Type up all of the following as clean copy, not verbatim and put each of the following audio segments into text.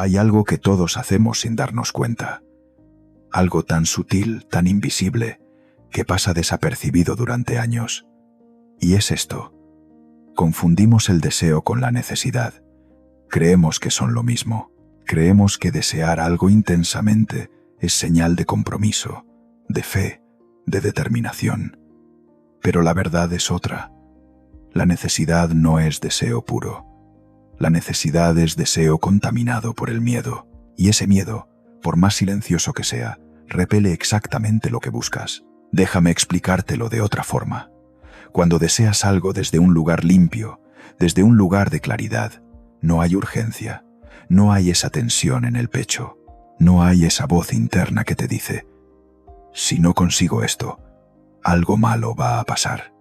Hay algo que todos hacemos sin darnos cuenta. Algo tan sutil, tan invisible, que pasa desapercibido durante años. Y es esto. Confundimos el deseo con la necesidad. Creemos que son lo mismo. Creemos que desear algo intensamente es señal de compromiso, de fe, de determinación. Pero la verdad es otra. La necesidad no es deseo puro. La necesidad es deseo contaminado por el miedo. Y ese miedo, por más silencioso que sea, repele exactamente lo que buscas. Déjame explicártelo de otra forma. Cuando deseas algo desde un lugar limpio, desde un lugar de claridad, no hay urgencia, no hay esa tensión en el pecho, no hay esa voz interna que te dice: si no consigo esto, algo malo va a pasar.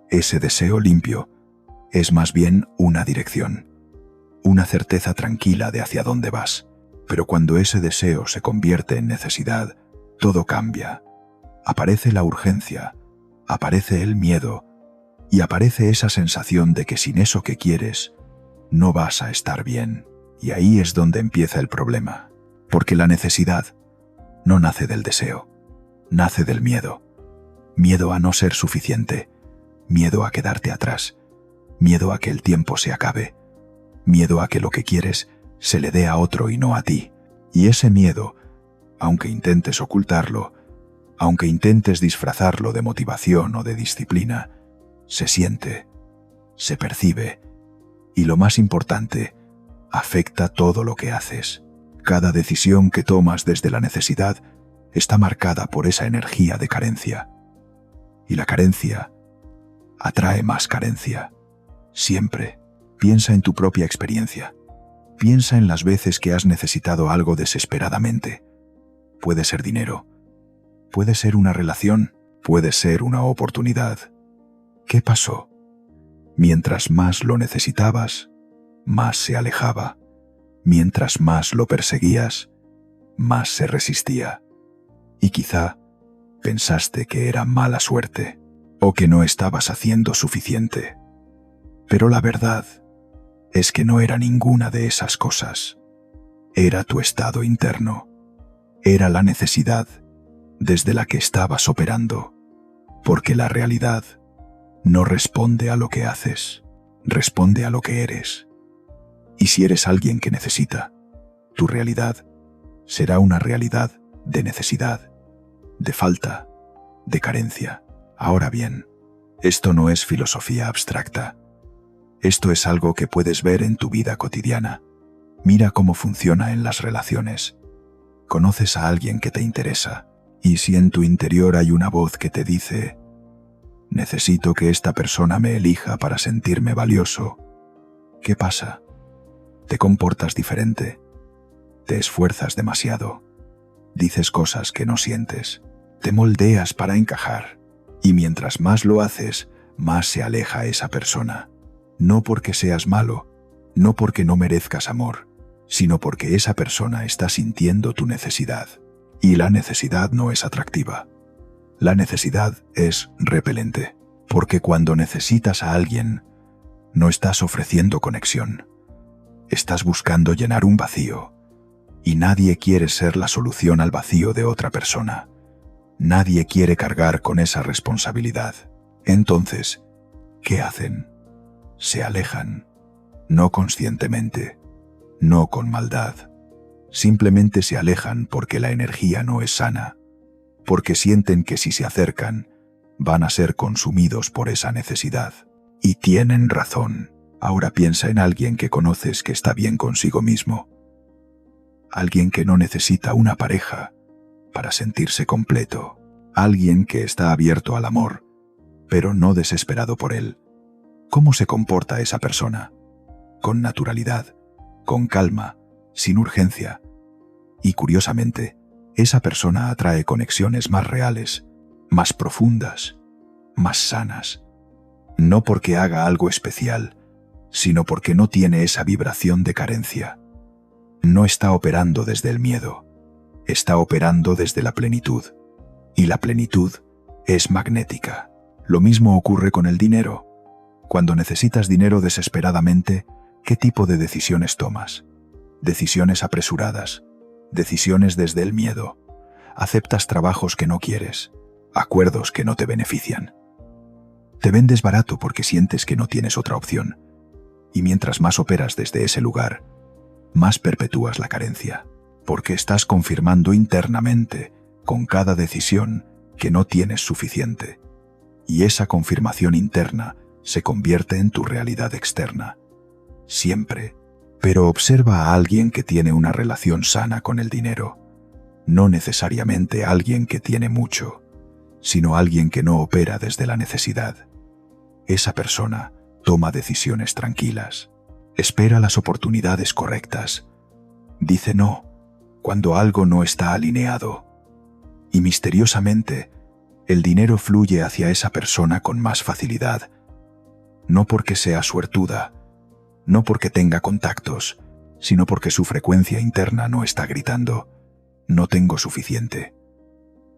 Ese deseo limpio es más bien una dirección, una certeza tranquila de hacia dónde vas. Pero cuando ese deseo se convierte en necesidad, todo cambia. Aparece la urgencia, aparece el miedo y aparece esa sensación de que sin eso que quieres, no vas a estar bien. Y ahí es donde empieza el problema, porque la necesidad no nace del deseo, nace del miedo. Miedo a no ser suficiente, miedo a quedarte atrás, miedo a que el tiempo se acabe, miedo a que lo que quieres se le dé a otro y no a ti. Y ese miedo, aunque intentes ocultarlo, aunque intentes disfrazarlo de motivación o de disciplina, se siente, se percibe y, lo más importante, afecta todo lo que haces. Cada decisión que tomas desde la necesidad está marcada por esa energía de carencia. Y la carencia atrae más carencia. Siempre. Piensa en tu propia experiencia. Piensa en las veces que has necesitado algo desesperadamente. Puede ser dinero, puede ser una relación, puede ser una oportunidad. ¿Qué pasó? Mientras más lo necesitabas, más se alejaba. Mientras más lo perseguías, más se resistía. Y quizá pensaste que era mala suerte o que no estabas haciendo suficiente. Pero la verdad es que no era ninguna de esas cosas. Era tu estado interno. Era la necesidad desde la que estabas operando. Porque la realidad no responde a lo que haces, responde a lo que eres. Y si eres alguien que necesita, tu realidad será una realidad de necesidad, de falta, de carencia. Ahora bien, esto no es filosofía abstracta. Esto es algo que puedes ver en tu vida cotidiana. Mira cómo funciona en las relaciones. Conoces a alguien que te interesa, y si en tu interior hay una voz que te dice: necesito que esta persona me elija para sentirme valioso, ¿qué pasa? Te comportas diferente, te esfuerzas demasiado, dices cosas que no sientes, te moldeas para encajar, y mientras más lo haces, más se aleja esa persona. No porque seas malo, no porque no merezcas amor, sino porque esa persona está sintiendo tu necesidad. Y la necesidad no es atractiva. La necesidad es repelente, porque cuando necesitas a alguien, no estás ofreciendo conexión. Estás buscando llenar un vacío, y nadie quiere ser la solución al vacío de otra persona. Nadie quiere cargar con esa responsabilidad. Entonces, ¿qué hacen? Se alejan, no conscientemente, no con maldad. Simplemente se alejan porque la energía no es sana, porque sienten que si se acercan, van a ser consumidos por esa necesidad. Y tienen razón. Ahora piensa en alguien que conoces que está bien consigo mismo. Alguien que no necesita una pareja para sentirse completo. Alguien que está abierto al amor, pero no desesperado por él. ¿Cómo se comporta esa persona? Con naturalidad, con calma, sin urgencia. Y curiosamente, esa persona atrae conexiones más reales, más profundas, más sanas. No porque haga algo especial, sino porque no tiene esa vibración de carencia. No está operando desde el miedo, está operando desde la plenitud. Y la plenitud es magnética. Lo mismo ocurre con el dinero. Cuando necesitas dinero desesperadamente, ¿qué tipo de decisiones tomas? decisiones apresuradas, decisiones desde el miedo. Aceptas trabajos que no quieres, acuerdos que no te benefician. Te vendes barato porque sientes que no tienes otra opción. Y mientras más operas desde ese lugar, más perpetúas la carencia, porque estás confirmando internamente, con cada decisión, que no tienes suficiente. Y esa confirmación interna se convierte en tu realidad externa. Siempre. Pero observa a alguien que tiene una relación sana con el dinero. No necesariamente alguien que tiene mucho, sino alguien que no opera desde la necesidad. Esa persona toma decisiones tranquilas, espera las oportunidades correctas, dice no cuando algo no está alineado, y misteriosamente el dinero fluye hacia esa persona con más facilidad, no porque sea suertuda, no porque tenga contactos, sino porque su frecuencia interna no está gritando, no tengo suficiente.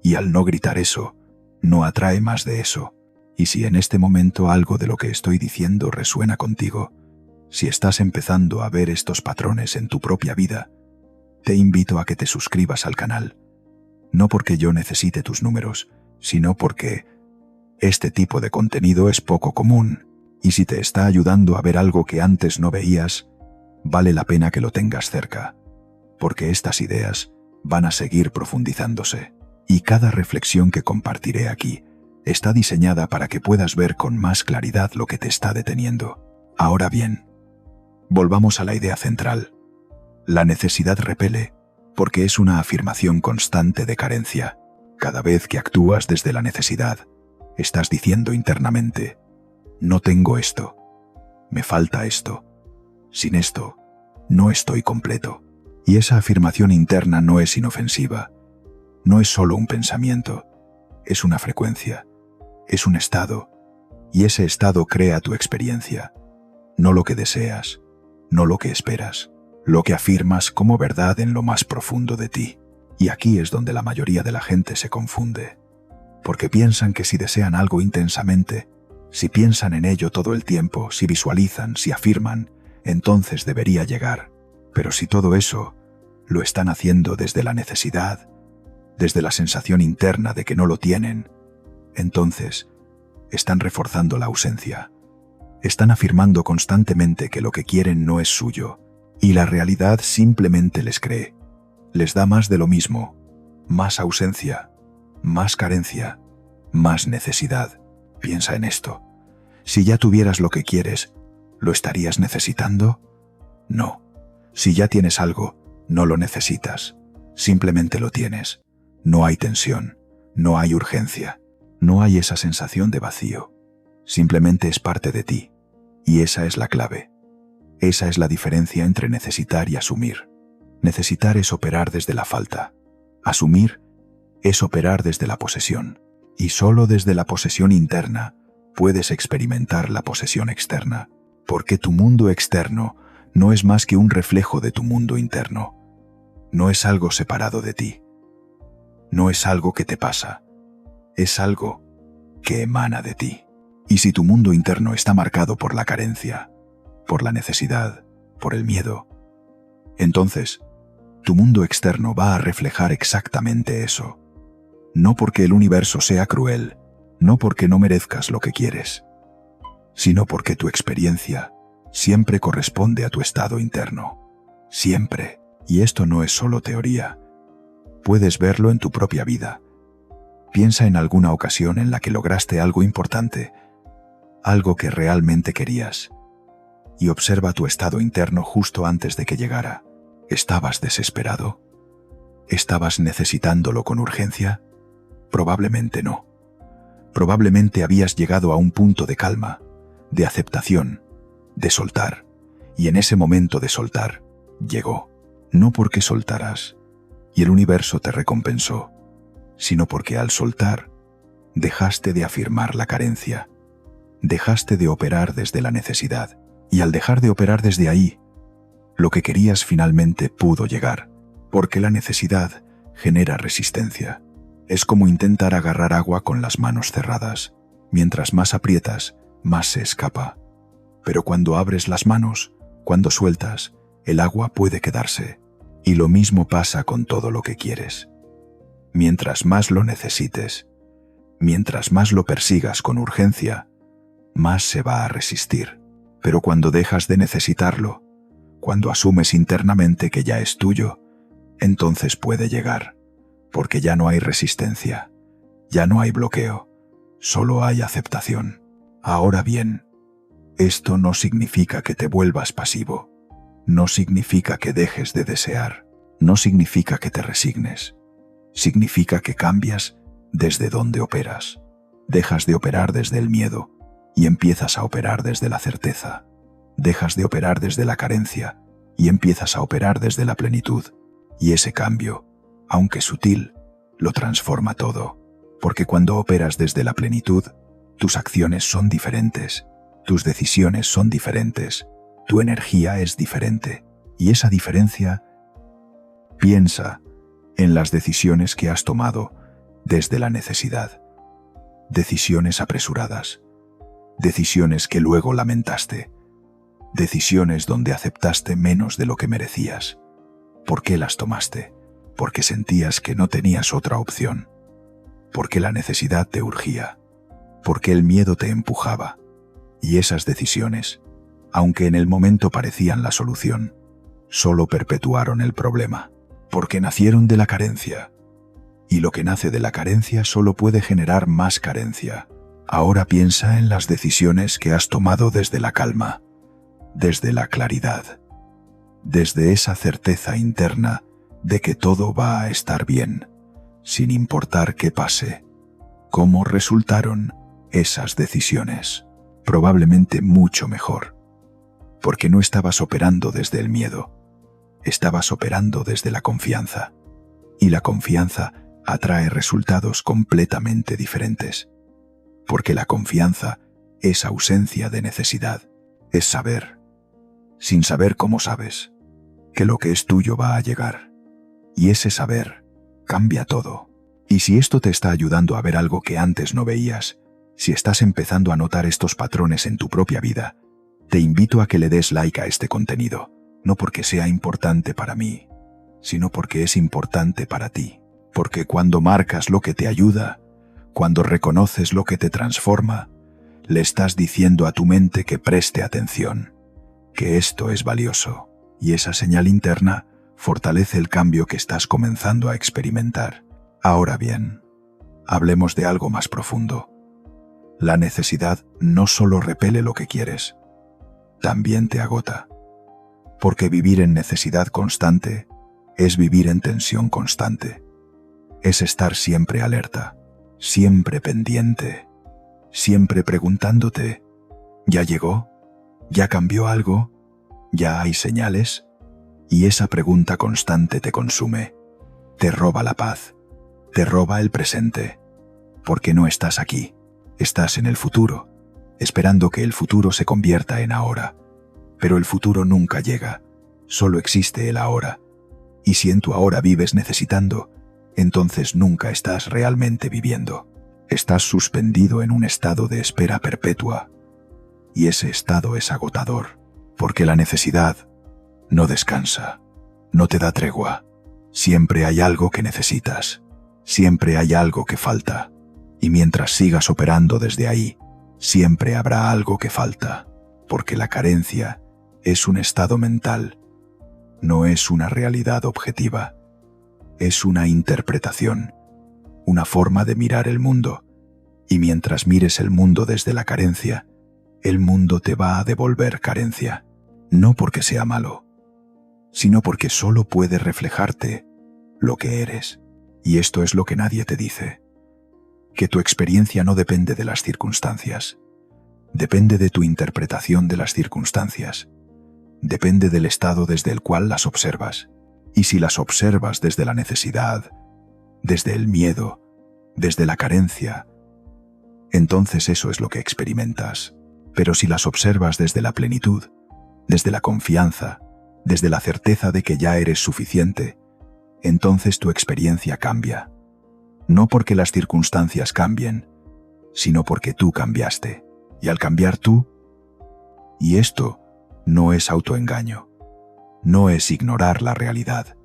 Y al no gritar eso, no atrae más de eso. Y si en este momento algo de lo que estoy diciendo resuena contigo, si estás empezando a ver estos patrones en tu propia vida, te invito a que te suscribas al canal. No porque yo necesite tus números, sino porque este tipo de contenido es poco común, y si te está ayudando a ver algo que antes no veías, vale la pena que lo tengas cerca, porque estas ideas van a seguir profundizándose, y cada reflexión que compartiré aquí está diseñada para que puedas ver con más claridad lo que te está deteniendo. Ahora bien, volvamos a la idea central. La necesidad repele, porque es una afirmación constante de carencia. Cada vez que actúas desde la necesidad, estás diciendo internamente, no tengo esto, me falta esto, sin esto, no estoy completo. Y esa afirmación interna no es inofensiva, no es solo un pensamiento, es una frecuencia, es un estado, y ese estado crea tu experiencia, no lo que deseas, no lo que esperas, lo que afirmas como verdad en lo más profundo de ti. Y aquí es donde la mayoría de la gente se confunde, porque piensan que si desean algo intensamente, si piensan en ello todo el tiempo, si visualizan, si afirman, entonces debería llegar. Pero si todo eso lo están haciendo desde la necesidad, desde la sensación interna de que no lo tienen, entonces están reforzando la ausencia. Están afirmando constantemente que lo que quieren no es suyo, y la realidad simplemente les cree. Les da más de lo mismo, más ausencia, más carencia, más necesidad. Piensa en esto. Si ya tuvieras lo que quieres, ¿lo estarías necesitando? No. Si ya tienes algo, no lo necesitas. Simplemente lo tienes. No hay tensión, no hay urgencia, no hay esa sensación de vacío. Simplemente es parte de ti. Y esa es la clave. Esa es la diferencia entre necesitar y asumir. Necesitar es operar desde la falta. Asumir es operar desde la posesión. Y solo desde la posesión interna puedes experimentar la posesión externa, porque tu mundo externo no es más que un reflejo de tu mundo interno. No es algo separado de ti. No es algo que te pasa. Es algo que emana de ti. Y si tu mundo interno está marcado por la carencia, por la necesidad, por el miedo, entonces tu mundo externo va a reflejar exactamente eso. No porque el universo sea cruel, no porque no merezcas lo que quieres, sino porque tu experiencia siempre corresponde a tu estado interno. Siempre. Y esto no es solo teoría. Puedes verlo en tu propia vida. Piensa en alguna ocasión en la que lograste algo importante, algo que realmente querías, y observa tu estado interno justo antes de que llegara. ¿Estabas desesperado? ¿Estabas necesitándolo con urgencia? Probablemente no. Probablemente habías llegado a un punto de calma, de aceptación, de soltar, y en ese momento de soltar, llegó. No porque soltaras, y el universo te recompensó, sino porque al soltar, dejaste de afirmar la carencia, dejaste de operar desde la necesidad, y al dejar de operar desde ahí, lo que querías finalmente pudo llegar, porque la necesidad genera resistencia. Es como intentar agarrar agua con las manos cerradas. Mientras más aprietas, más se escapa. Pero cuando abres las manos, cuando sueltas, el agua puede quedarse. Y lo mismo pasa con todo lo que quieres. Mientras más lo necesites, mientras más lo persigas con urgencia, más se va a resistir. Pero cuando dejas de necesitarlo, cuando asumes internamente que ya es tuyo, entonces puede llegar, porque ya no hay resistencia, ya no hay bloqueo, solo hay aceptación. Ahora bien, esto no significa que te vuelvas pasivo, no significa que dejes de desear, no significa que te resignes, significa que cambias desde donde operas, dejas de operar desde el miedo y empiezas a operar desde la certeza, dejas de operar desde la carencia y empiezas a operar desde la plenitud, y ese cambio, aunque sutil, lo transforma todo, porque cuando operas desde la plenitud, tus acciones son diferentes, tus decisiones son diferentes, tu energía es diferente, y esa diferencia, piensa en las decisiones que has tomado desde la necesidad, decisiones apresuradas, decisiones que luego lamentaste, decisiones donde aceptaste menos de lo que merecías. ¿Por qué las tomaste? Porque sentías que no tenías otra opción, porque la necesidad te urgía, porque el miedo te empujaba, y esas decisiones, aunque en el momento parecían la solución, solo perpetuaron el problema, porque nacieron de la carencia, y lo que nace de la carencia solo puede generar más carencia. Ahora piensa en las decisiones que has tomado desde la calma, desde la claridad, desde esa certeza interna de que todo va a estar bien, sin importar qué pase. ¿Cómo resultaron esas decisiones? Probablemente mucho mejor, porque no estabas operando desde el miedo, estabas operando desde la confianza, y la confianza atrae resultados completamente diferentes, porque la confianza es ausencia de necesidad, es saber, sin saber cómo sabes, que lo que es tuyo va a llegar, y ese saber cambia todo. Y si esto te está ayudando a ver algo que antes no veías, si estás empezando a notar estos patrones en tu propia vida, te invito a que le des like a este contenido, no porque sea importante para mí, sino porque es importante para ti. Porque cuando marcas lo que te ayuda, cuando reconoces lo que te transforma, le estás diciendo a tu mente que preste atención, que esto es valioso, y esa señal interna fortalece el cambio que estás comenzando a experimentar. Ahora bien, hablemos de algo más profundo. La necesidad no solo repele lo que quieres, también te agota. Porque vivir en necesidad constante es vivir en tensión constante. Es estar siempre alerta, siempre pendiente, siempre preguntándote, ¿ya llegó? ¿Ya cambió algo? ¿Ya hay señales? Y esa pregunta constante te consume, te roba la paz, te roba el presente, porque no estás aquí, estás en el futuro, esperando que el futuro se convierta en ahora. Pero el futuro nunca llega, solo existe el ahora. Y si en tu ahora vives necesitando, entonces nunca estás realmente viviendo. Estás suspendido en un estado de espera perpetua. Y ese estado es agotador, porque la necesidad no descansa, no te da tregua. Siempre hay algo que necesitas, siempre hay algo que falta. Y mientras sigas operando desde ahí, siempre habrá algo que falta, porque la carencia es un estado mental, no es una realidad objetiva. Es una interpretación, una forma de mirar el mundo, y mientras mires el mundo desde la carencia, el mundo te va a devolver carencia, no porque sea malo, sino porque solo puede reflejarte lo que eres. Y esto es lo que nadie te dice, que tu experiencia no depende de las circunstancias, depende de tu interpretación de las circunstancias, depende del estado desde el cual las observas. Y si las observas desde la necesidad, desde el miedo, desde la carencia, entonces eso es lo que experimentas. Pero si las observas desde la plenitud, desde la confianza, desde la certeza de que ya eres suficiente, entonces tu experiencia cambia. No porque las circunstancias cambien, sino porque tú cambiaste. Y al cambiar tú, y esto no es autoengaño, no es ignorar la realidad.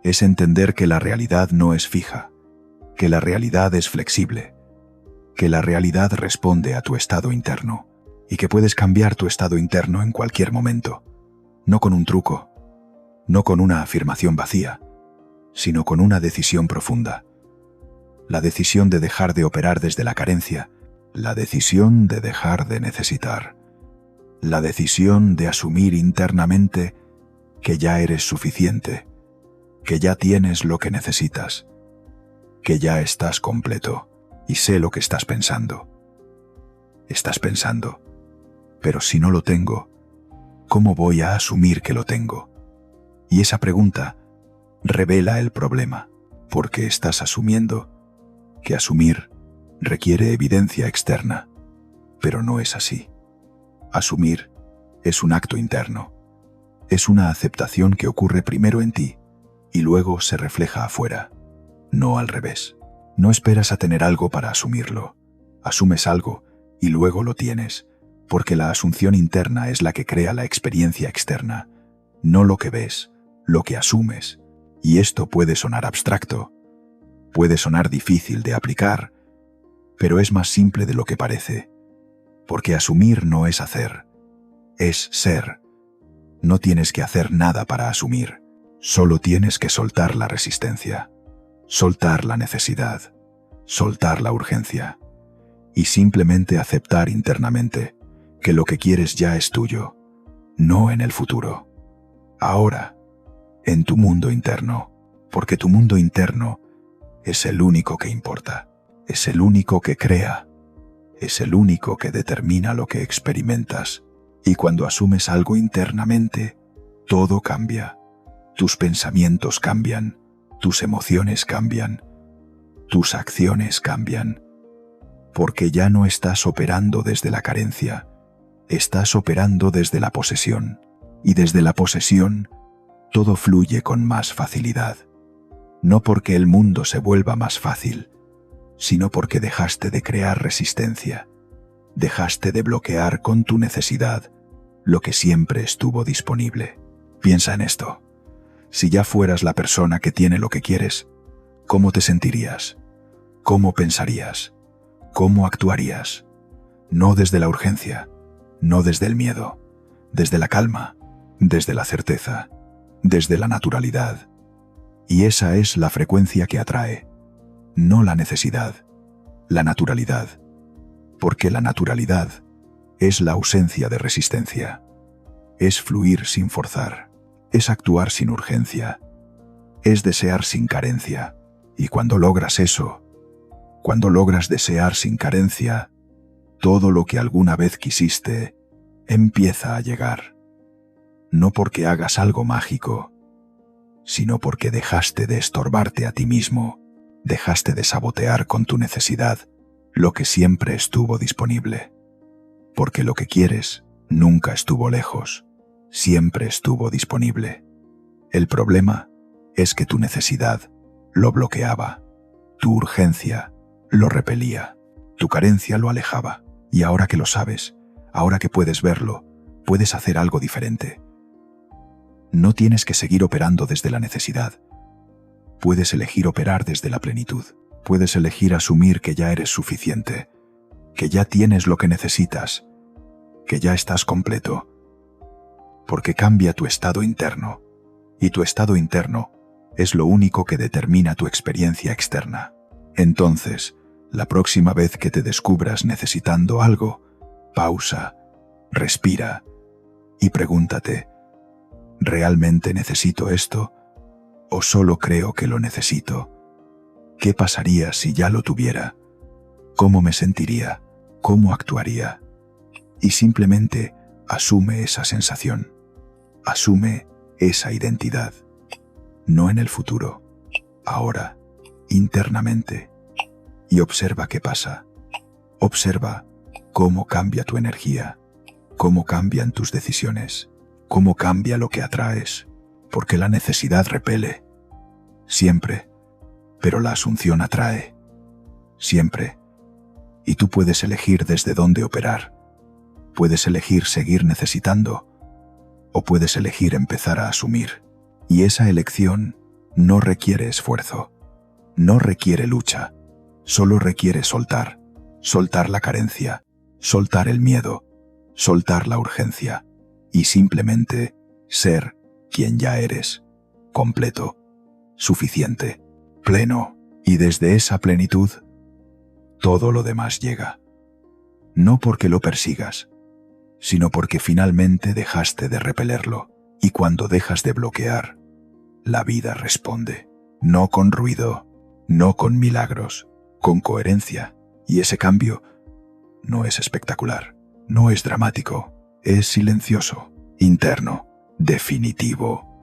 Es entender que la realidad no es fija, que la realidad es flexible, que la realidad responde a tu estado interno y que puedes cambiar tu estado interno en cualquier momento, no con un truco, no con una afirmación vacía, sino con una decisión profunda. La decisión de dejar de operar desde la carencia, la decisión de dejar de necesitar, la decisión de asumir internamente que ya eres suficiente, que ya tienes lo que necesitas, que ya estás completo y sé lo que estás pensando. Estás pensando, pero si no lo tengo, ¿cómo voy a asumir que lo tengo? Y esa pregunta revela el problema, porque estás asumiendo que asumir requiere evidencia externa, pero no es así. Asumir es un acto interno, es una aceptación que ocurre primero en ti y luego se refleja afuera, no al revés. No esperas a tener algo para asumirlo, asumes algo y luego lo tienes, porque la asunción interna es la que crea la experiencia externa, no lo que ves, lo que asumes. Y esto puede sonar abstracto, puede sonar difícil de aplicar, pero es más simple de lo que parece, porque asumir no es hacer, es ser. No tienes que hacer nada para asumir, solo tienes que soltar la resistencia, soltar la necesidad, soltar la urgencia, y simplemente aceptar internamente que lo que quieres ya es tuyo, no en el futuro, ahora, en tu mundo interno, porque tu mundo interno es el único que importa, es el único que crea, es el único que determina lo que experimentas. Y cuando asumes algo internamente, todo cambia. Tus pensamientos cambian, tus emociones cambian, tus acciones cambian, porque ya no estás operando desde la carencia, estás operando desde la posesión, y desde la posesión todo fluye con más facilidad. No porque el mundo se vuelva más fácil, sino porque dejaste de crear resistencia, dejaste de bloquear con tu necesidad lo que siempre estuvo disponible. Piensa en esto. Si ya fueras la persona que tiene lo que quieres, ¿cómo te sentirías? ¿Cómo pensarías? ¿Cómo actuarías? No desde la urgencia, no desde el miedo, desde la calma, desde la certeza, desde la naturalidad. Y esa es la frecuencia que atrae, no la necesidad, la naturalidad, porque la naturalidad es la ausencia de resistencia, es fluir sin forzar, es actuar sin urgencia, es desear sin carencia, y cuando logras eso, cuando logras desear sin carencia, todo lo que alguna vez quisiste empieza a llegar, no porque hagas algo mágico, sino porque dejaste de estorbarte a ti mismo, dejaste de sabotear con tu necesidad lo que siempre estuvo disponible. Porque lo que quieres nunca estuvo lejos, siempre estuvo disponible. El problema es que tu necesidad lo bloqueaba, tu urgencia lo repelía, tu carencia lo alejaba. Y ahora que lo sabes, ahora que puedes verlo, puedes hacer algo diferente. No tienes que seguir operando desde la necesidad. Puedes elegir operar desde la plenitud. Puedes elegir asumir que ya eres suficiente, que ya tienes lo que necesitas, que ya estás completo. Porque cambia tu estado interno, y tu estado interno es lo único que determina tu experiencia externa. Entonces, la próxima vez que te descubras necesitando algo, pausa, respira y pregúntate, ¿realmente necesito esto? ¿O solo creo que lo necesito? ¿Qué pasaría si ya lo tuviera? ¿Cómo me sentiría? ¿Cómo actuaría? Y simplemente asume esa sensación. Asume esa identidad. No en el futuro, ahora, internamente. Y observa qué pasa. Observa cómo cambia tu energía, cómo cambian tus decisiones, cómo cambia lo que atraes, porque la necesidad repele, siempre, pero la asunción atrae, siempre, y tú puedes elegir desde dónde operar, puedes elegir seguir necesitando, o puedes elegir empezar a asumir. Y esa elección no requiere esfuerzo, no requiere lucha, solo requiere soltar. Soltar la carencia, soltar el miedo, soltar la urgencia y simplemente ser quien ya eres, completo, suficiente, pleno, y desde esa plenitud todo lo demás llega. No porque lo persigas, sino porque finalmente dejaste de repelerlo, y cuando dejas de bloquear, la vida responde, no con ruido, no con milagros, con coherencia. Y ese cambio no es espectacular, no es dramático, es silencioso, interno, definitivo.